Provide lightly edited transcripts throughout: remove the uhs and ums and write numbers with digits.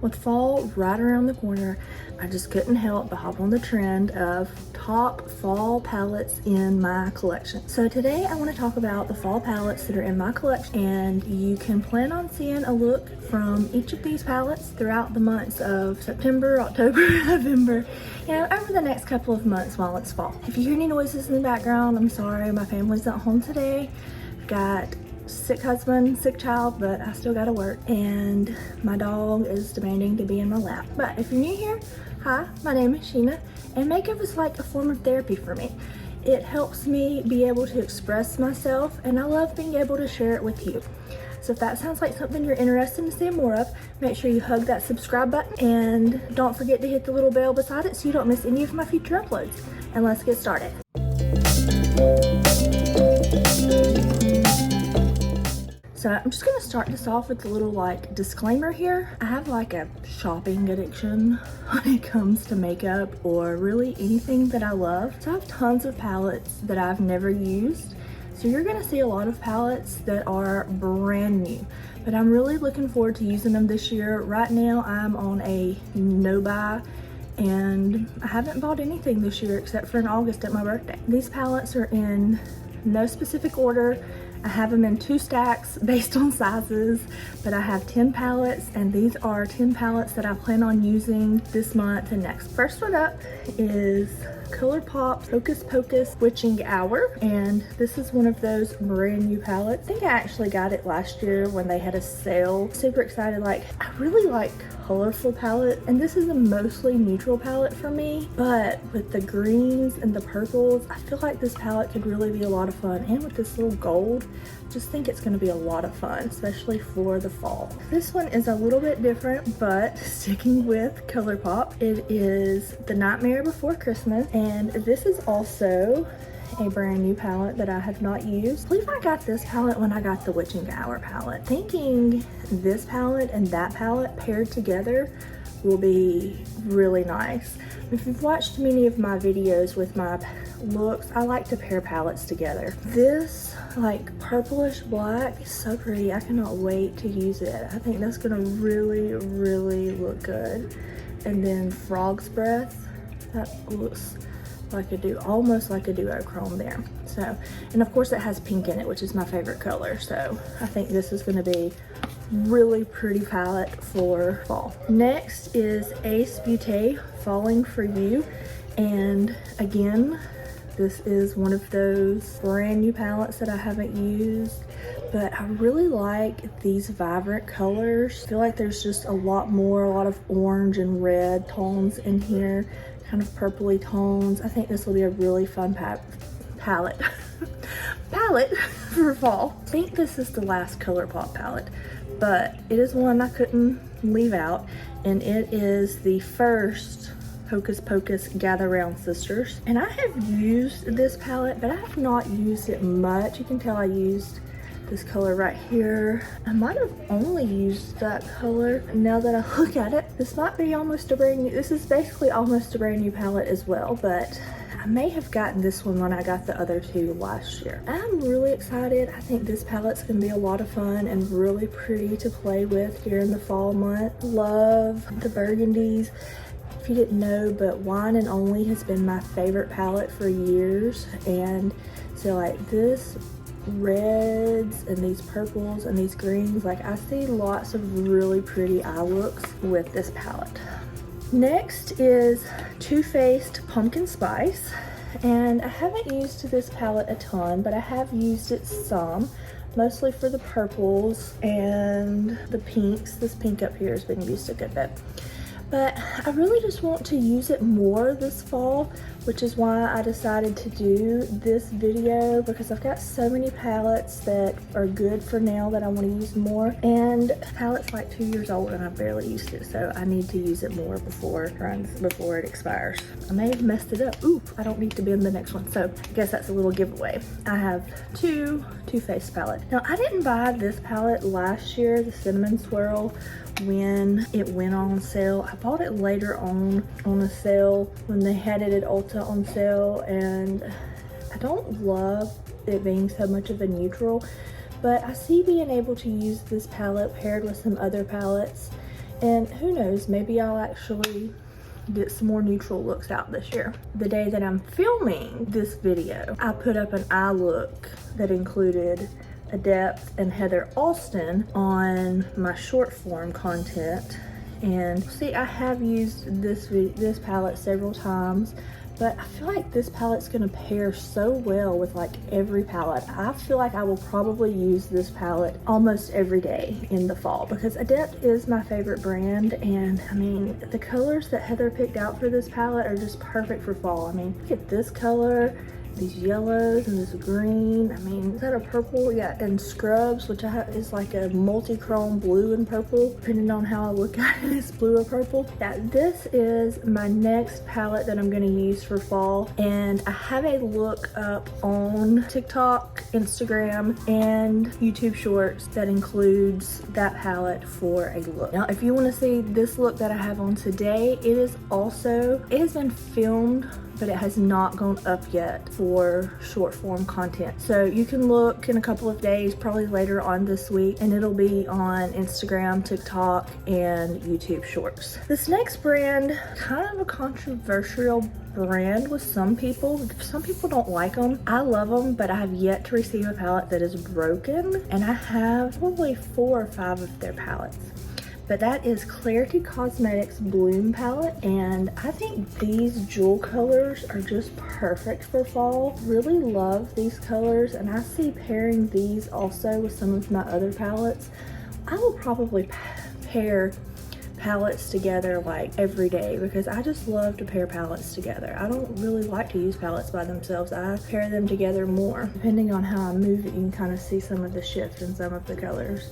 With fall right around the corner, I just couldn't help but hop on the trend of top fall palettes in my collection. So today I want to talk about the fall palettes that are in my collection, and you can plan on seeing a look from each of these palettes throughout the months of September, October, November, over the next couple of months while it's fall. If you hear any noises in the background, I'm sorry, my family's not home today. I've got sick husband, sick child, but I still gotta work, and my dog is demanding to be in my lap. But if you're new here, hi, my name is Sheena, and makeup is like a form of therapy for me. It helps me be able to express myself, and I love being able to share it with you. So if that sounds like something you're interested in seeing more of, make sure you hug that subscribe button, and don't forget to hit the little bell beside it so you don't miss any of my future uploads. And let's get started. So I'm just gonna start this off with a little disclaimer here. I have a shopping addiction when it comes to makeup or really anything that I love. So I have tons of palettes that I've never used. So you're gonna see a lot of palettes that are brand new, but I'm really looking forward to using them this year. Right now I'm on a no buy, and I haven't bought anything this year except for in August at my birthday. These palettes are in no specific order. I have them in 2 stacks based on sizes, but I have 10 palettes, and these are 10 palettes that I plan on using this month and next. First one up is ColourPop Hocus Pocus Witching Hour, and this is one of those brand new palettes. I think I actually got it last year when they had a sale. Super excited. I really like colorful palette, and this is a mostly neutral palette for me, but with the greens and the purples, I feel like this palette could really be a lot of fun. And with this little gold, just think it's going to be a lot of fun, especially for the fall. This one is a little bit different, but sticking with ColourPop, it is The Nightmare Before Christmas, and this is also a brand new palette that I have not used. I believe I got this palette when I got the Witching Hour palette, thinking this palette and that palette paired together will be really nice. If you've watched many of my videos with my looks, I like to pair palettes together. This purplish black is so pretty. I cannot wait to use it. I think that's gonna really look good. And then Frog's Breath, that looks almost like a duochrome there. So, and of course it has pink in it, which is my favorite color. So I think this is going to be really pretty palette for fall. Next is Ace Beauté Falling For You, and again, this is one of those brand new palettes that I haven't used, but I really like these vibrant colors. I feel like there's just a lot of orange and red tones in here, kind of purpley tones. I think this will be a really fun palette for fall. I think this is the last ColourPop palette, but it is one I couldn't leave out, and it is the first Hocus Pocus Gather Round Sisters. And I have used this palette, but I have not used it much. You can tell I used this color right here. I might have only used that color. Now that I look at it, this might be almost a brand new, this is basically almost a brand new palette as well, but I may have gotten this one when I got the other 2 last year. I'm really excited. I think this palette's gonna be a lot of fun and really pretty to play with during the fall month. Love the burgundies. If you didn't know, but Wine and Only has been my favorite palette for years, and so this reds and these purples and these greens, I see lots of really pretty eye looks with this palette. Next is Too Faced Pumpkin Spice, and I haven't used this palette a ton, but I have used it some, mostly for the purples and the pinks. This pink up here has been used a good bit, but I really just want to use it more this fall, which is why I decided to do this video, because I've got so many palettes that are good for now that I want to use more, and the palette's 2 years old and I've barely used it, so I need to use it more before it expires. I may have messed it up. Ooh, I don't need to be in the next one, so I guess that's a little giveaway. I have 2 Too Faced palettes. Now, I didn't buy this palette last year, the Cinnamon Swirl, when it went on sale. I bought it later on a sale when they had it at Ulta on sale, and I don't love it being so much of a neutral, but I see being able to use this palette paired with some other palettes And who knows, maybe I'll actually get some more neutral looks out this year. The day that I'm filming this video, I put up an eye look that included Adept and Heather Austin on my short form content. And see, I have used this palette several times, but I feel like this palette's gonna pair so well with like every palette. I feel like I will probably use this palette almost every day in the fall because Adept is my favorite brand. And I mean, the colors that Heather picked out for this palette are just perfect for fall. I mean, look at this color, these yellows and this green. I mean, is that a purple? Yeah, and Scrubs, which I have is like a multi-chrome blue and purple, depending on how I look at it, it's blue or purple. Yeah, this is my next palette that I'm gonna use for fall, and I have a look up on TikTok, Instagram, and YouTube Shorts that includes that palette for a look. Now, if you wanna see this look that I have on today, it has been filmed, but it has not gone up yet for short form content. So you can look in a couple of days, probably later on this week, and it'll be on Instagram, TikTok, and YouTube Shorts. This next brand, kind of a controversial brand with some people. Some people don't like them. I love them, but I have yet to receive a palette that is broken, and I have probably 4 or 5 of their palettes. But that is Clarity Cosmetics Bloom palette, and I think these jewel colors are just perfect for fall. Really love these colors, and I see pairing these also with some of my other palettes. I will probably pair palettes together like every day because I just love to pair palettes together. I don't really like to use palettes by themselves. I pair them together more. Depending on how I move it, you can kind of see some of the shift in some of the colors.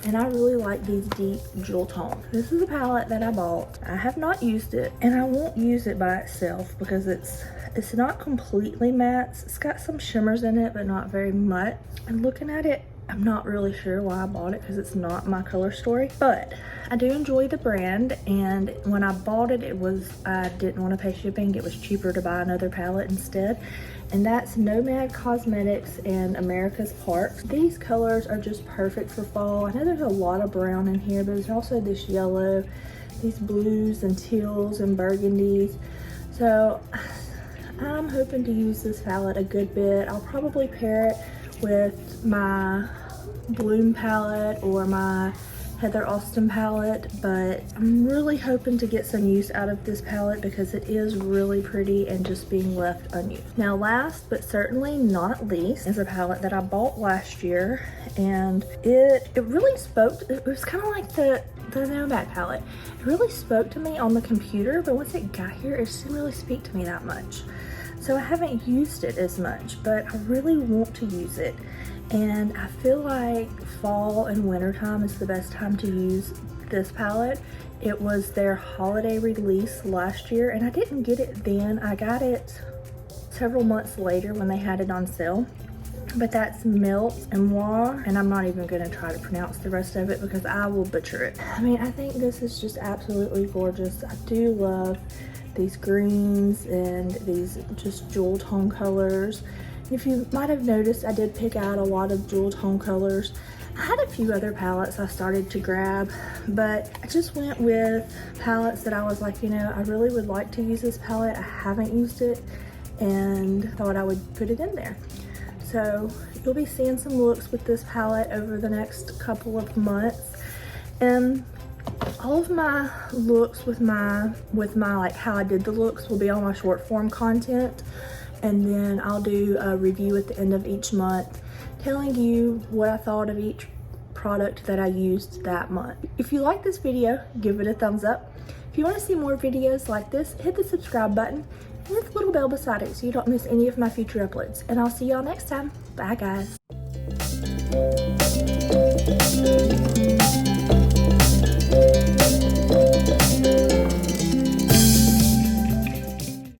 And I really like these deep jewel tones. This is a palette that I bought. I have not used it, and I won't use it by itself because it's not completely matte. It's got some shimmers in it, but not very much. And looking at it, I'm not really sure why I bought it because it's not my color story, but I do enjoy the brand. And when I bought it, I didn't want to pay shipping. It was cheaper to buy another palette instead. And that's Nomad Cosmetics and America's Park. These colors are just perfect for fall. I know there's a lot of brown in here, but there's also this yellow, these blues and teals and burgundies. So I'm hoping to use this palette a good bit. I'll probably pair it with my Bloom palette or my Heather Austin palette, but I'm really hoping to get some use out of this palette because it is really pretty and just being left unused. Now, last but certainly not least is a palette that I bought last year, and it really spoke. It was kind of like the Nomad palette. It really spoke to me on the computer, but once it got here, it just didn't really speak to me that much. So I haven't used it as much, but I really want to use it. And I feel like fall and winter time is the best time to use this palette. It was their holiday release last year, and I didn't get it then. I got it several months later when they had it on sale. But that's Melt and Moi, and I'm not even gonna try to pronounce the rest of it because I will butcher it. I mean, I think this is just absolutely gorgeous. I do love these greens and these just jewel tone colors. If you might have noticed, I did pick out a lot of jewel tone colors. I had a few other palettes I started to grab, but I just went with palettes that I was like, you know, I really would like to use this palette. I haven't used it and thought I would put it in there. So you'll be seeing some looks with this palette over the next couple of months. And all of my looks with my like how I did the looks will be on my short form content. And then I'll do a review at the end of each month telling you what I thought of each product that I used that month. If you like this video, give it a thumbs up. If you want to see more videos like this, hit the subscribe button and hit the little bell beside it so you don't miss any of my future uploads. And I'll see y'all next time. Bye guys.